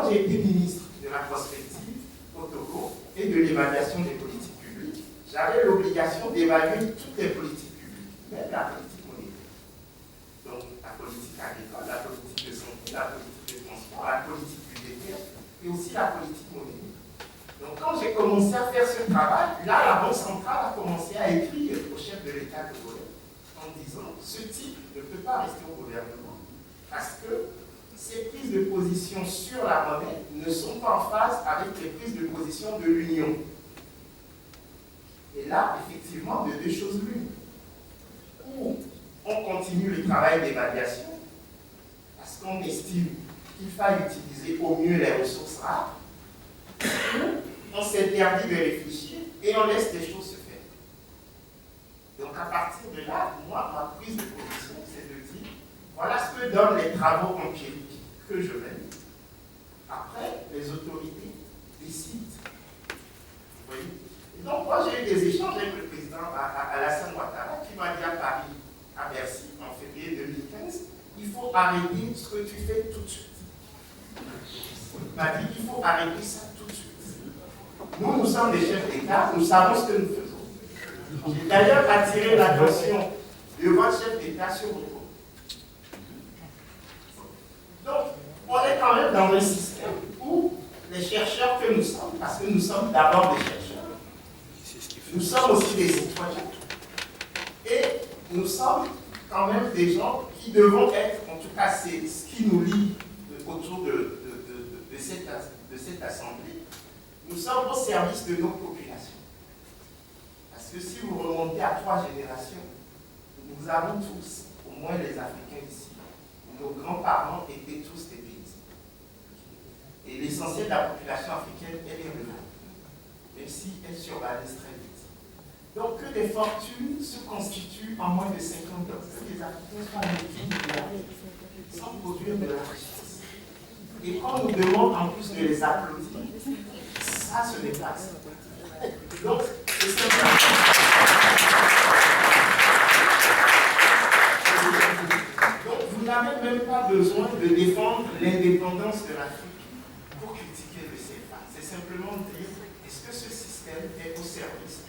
quand j'ai été ministre de la prospective au Togo et de l'évaluation des politiques publiques, j'avais l'obligation d'évaluer toutes les politiques publiques, même la politique monétaire. Donc la politique agricole, la politique de santé, la politique de transport, la politique budgétaire et aussi la politique monétaire. Donc quand j'ai commencé à faire ce travail, là la Banque centrale a commencé à écrire au chef de l'État togolais en disant ce type ne peut pas rester au gouvernement parce que ces prises de position sur la monnaie ne sont pas en phase avec les prises de position de l'Union. Et là, effectivement, de deux choses l'une. Ou on continue le travail d'évaluation parce qu'on estime qu'il faille utiliser au mieux les ressources rares, ou on s'interdit de réfléchir et on laisse les choses se faire. Donc à partir de là, moi, ma prise de position, c'est de dire, voilà ce que donnent les travaux empiriques que je mène. Après, les autorités décident. Vous voyez? Et donc moi, j'ai eu des échanges avec le président Alassane Ouattara qui m'a dit à Paris, à Bercy, en février 2015, il faut arrêter ce que tu fais tout de suite. Il m'a dit qu'il faut arrêter ça tout de suite. Nous sommes des chefs d'État, nous savons ce que nous faisons. J'ai d'ailleurs attiré l'attention de votre chef d'État sur le point. Donc, on est quand même dans un système où les chercheurs que nous sommes, parce que nous sommes d'abord des chercheurs, nous sommes aussi des citoyens, et nous sommes quand même des gens qui devons être, en tout cas c'est ce qui nous lie autour de cette assemblée, nous sommes au service de nos populations. Parce que si vous remontez à 3 générations, nous avons tous, au moins les Africains ici, nos grands-parents étaient tous des paysans. Et l'essentiel de la population africaine, elle est rurale, même si elle s'urbanise très vite. Donc que des fortunes se constituent en moins de 50 ans, que les Africains soient victimes sans produire de la richesse. Et quand on nous demande en plus de les applaudir, ça, ce n'est pas ça. Donc, c'est simplement. Donc, vous n'avez même pas besoin de défendre l'indépendance de l'Afrique pour critiquer le CFA. C'est simplement dire, est-ce que ce système est au service